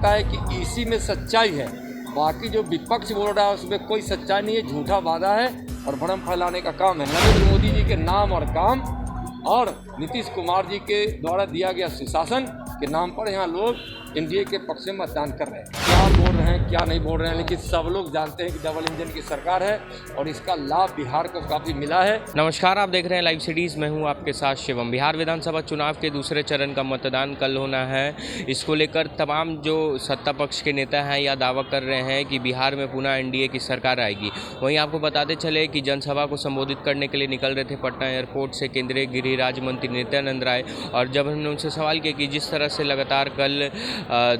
लगता है कि इसी में सच्चाई है। बाकी जो विपक्ष बोल रहा है उसमें कोई सच्चाई नहीं है, झूठा वादा है और भ्रम फैलाने का काम है। नरेंद्र मोदी जी के नाम और काम और नीतीश कुमार जी के द्वारा दिया गया सुशासन के नाम पर यहाँ लोग एनडीए के पक्ष में मतदान कर रहे हैं। क्या बोल रहे हैं क्या नहीं बोल रहे हैं, लेकिन सब लोग जानते हैं कि डबल इंजन की सरकार है और इसका लाभ बिहार को काफ़ी मिला है। नमस्कार, आप देख रहे हैं लाइव सिटीज़। मैं हूं आपके साथ शिवम। बिहार विधानसभा चुनाव के दूसरे चरण का मतदान कल होना है। इसको लेकर तमाम जो सत्ता पक्ष के नेता हैं या दावा कर रहे हैं कि बिहार में पुनः एनडीए की सरकार आएगी। वहीं आपको बताते चले कि जनसभा को संबोधित करने के लिए निकल रहे थे पटना एयरपोर्ट से केंद्रीय गृह राज्य मंत्री नित्यानंद राय। और जब हमने उनसे सवाल किया कि जिस तरह से लगातार कल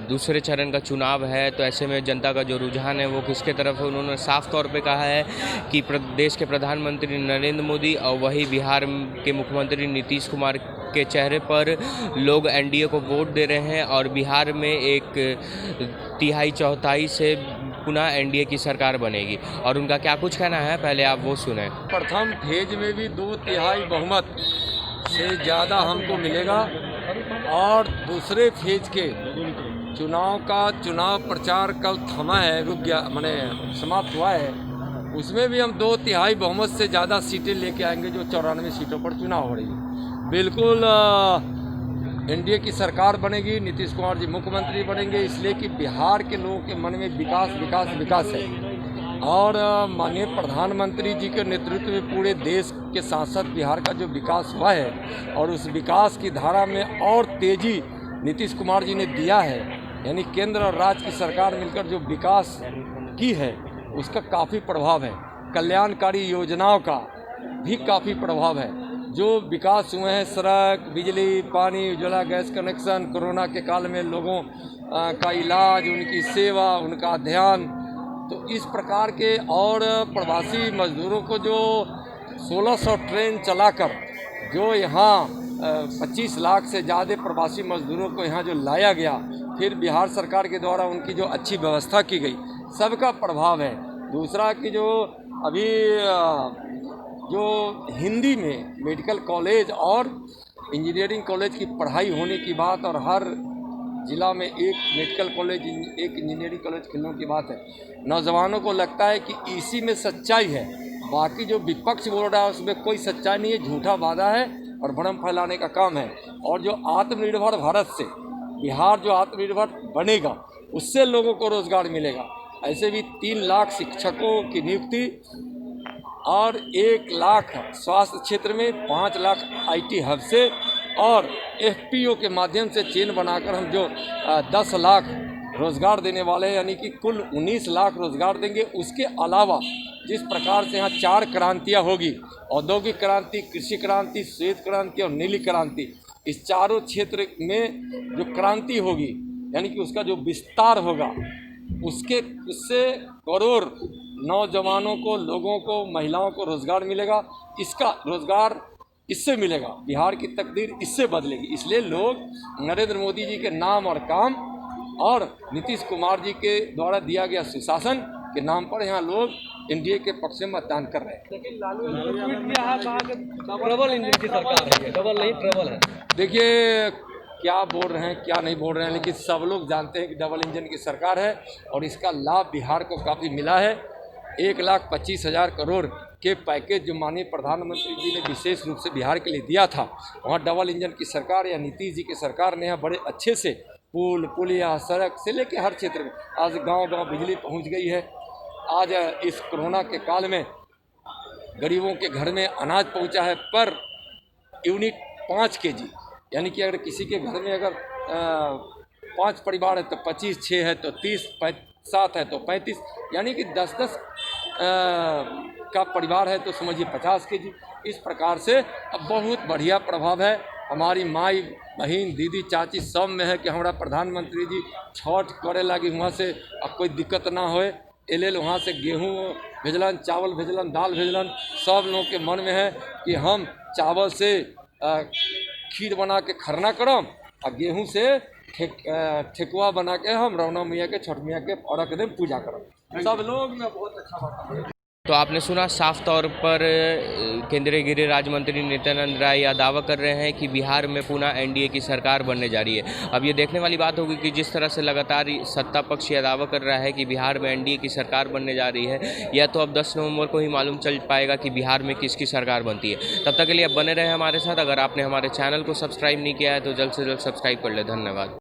दूसरे चरण का चुनाव है तो ऐसे में जनता का जो रुझान है वो किसके तरफ है, उन्होंने साफ तौर पे कहा है कि देश के प्रधानमंत्री नरेंद्र मोदी और वही बिहार के मुख्यमंत्री नीतीश कुमार के चेहरे पर लोग एनडीए को वोट दे रहे हैं और बिहार में एक तिहाई चौथाई से पुनः एनडीए की सरकार बनेगी। और उनका क्या कुछ कहना है, पहले आप वो सुने। प्रथम फेज में भी 2/3 बहुमत से ज़्यादा हमको मिलेगा और दूसरे फेज के चुनाव प्रचार कल थमा है, रुक गया, माने समाप्त हुआ है। उसमें भी हम 2/3 बहुमत से ज़्यादा सीटें लेके आएंगे, जो 94 सीटों पर चुनाव हो रही है। बिल्कुल एनडीए की सरकार बनेगी, नीतीश कुमार जी मुख्यमंत्री बनेंगे, इसलिए कि बिहार के लोगों के मन में विकास विकास विकास है। और माननीय प्रधानमंत्री जी के नेतृत्व में पूरे देश के साथ साथ बिहार का जो विकास हुआ है और उस विकास की धारा में और तेज़ी नीतीश कुमार जी ने दिया है, यानी केंद्र और राज्य की सरकार मिलकर जो विकास की है उसका काफ़ी प्रभाव है। कल्याणकारी योजनाओं का भी काफ़ी प्रभाव है। जो विकास हुए हैं, सड़क, बिजली, पानी, उज्ज्वला गैस कनेक्शन, कोरोना के काल में लोगों का इलाज, उनकी सेवा, उनका ध्यान, तो इस प्रकार के और प्रवासी मजदूरों को जो 1600 ट्रेन चलाकर जो यहाँ 25 लाख से ज़्यादा प्रवासी मजदूरों को यहाँ जो लाया गया, फिर बिहार सरकार के द्वारा उनकी जो अच्छी व्यवस्था की गई, सबका प्रभाव है। दूसरा कि जो अभी जो हिंदी में मेडिकल कॉलेज और इंजीनियरिंग कॉलेज की पढ़ाई होने की बात और हर ज़िला में एक मेडिकल कॉलेज, एक इंजीनियरिंग कॉलेज खुलने की बात है, नौजवानों को लगता है कि इसी में सच्चाई है। बाकी जो विपक्ष बोल रहा है उसमें कोई सच्चाई नहीं है, झूठा वादा है और भ्रम फैलाने का काम है। और जो आत्मनिर्भर भारत से बिहार जो आत्मनिर्भर बनेगा उससे लोगों को रोज़गार मिलेगा। ऐसे भी 3 लाख शिक्षकों की नियुक्ति और 1 लाख स्वास्थ्य क्षेत्र में, 5 लाख आईटी हब से और एफपीओ के माध्यम से चेन बनाकर हम जो 10 लाख रोज़गार देने वाले हैं, यानी कि कुल 19 लाख रोज़गार देंगे। उसके अलावा जिस प्रकार से यहाँ 4 क्रांतियाँ होगी, औद्योगिक क्रांति, कृषि क्रांति, श्वेत क्रांति और नीली क्रांति, इस चारों क्षेत्र में जो क्रांति होगी, यानी कि उसका जो विस्तार होगा, उससे करोड़ नौजवानों को, लोगों को, महिलाओं को रोज़गार मिलेगा। इसका रोज़गार इससे मिलेगा, बिहार की तकदीर इससे बदलेगी। इसलिए लोग नरेंद्र मोदी जी के नाम और काम और नीतीश कुमार जी के द्वारा दिया गया सुशासन के नाम पर यहाँ लोग एनडीए के पक्ष में मतदान कर रहे हैं। डबल इंजन की सरकार है, डबल नहीं ट्रबल है। देखिए क्या बोल रहे हैं क्या नहीं बोल रहे हैं, लेकिन सब लोग जानते हैं कि डबल इंजन की सरकार है और इसका लाभ बिहार को काफ़ी मिला है। 1,25,000 करोड़ के पैकेज जो माननीय प्रधानमंत्री जी ने विशेष रूप से बिहार के लिए दिया था, वहाँ डबल इंजन की सरकार या नीतीश जी की सरकार ने यहाँ बड़े अच्छे से पुल, पुलिया, सड़क से लेकर हर क्षेत्र में आज गांव-गांव बिजली पहुंच गई है। आज इस कोरोना के काल में गरीबों के घर में अनाज पहुंचा है पर यूनिट 5 kg, यानी कि अगर किसी के घर में अगर 5 परिवार है तो 25, 6 है तो 30, 7 है तो 35, यानी कि 10-10 का परिवार है तो समझिए 50 kg। इस प्रकार से अब बहुत बढ़िया प्रभाव है। हमारी माई, बहन, दीदी, चाची सब में है कि हमारा प्रधानमंत्री जी छठ करे लगी, वहाँ से अब कोई दिक्कत ना होए। एल वहाँ से गेहूँ भेजलन, चावल भेजलन, दाल भेजलन, सब लोगों के मन में है कि हम चावल से खीर बना के खरना करम और गेहूँ से ठेकुआ बना के हम रौना मैया के, छठ मैया के अर्घ दें, पूजा करम। सब लोग में बहुत अच्छा बात है। तो आपने सुना, साफ तौर पर केंद्रीय गृह राज्य मंत्री नित्यानंद राय यह दावा कर रहे हैं कि बिहार में पुनः एनडीए की सरकार बनने जा रही है। अब ये देखने वाली बात होगी कि जिस तरह से लगातार सत्ता पक्ष यह दावा कर रहा है कि बिहार में एनडीए की सरकार बनने जा रही है, या तो अब 10 नवंबर को ही मालूम चल पाएगा कि बिहार में किसकी सरकार बनती है। तब तक के लिए अब बने रहे हमारे साथ। अगर आपने हमारे चैनल को सब्सक्राइब नहीं किया है तो जल्द से जल्द सब्सक्राइब कर ले। धन्यवाद।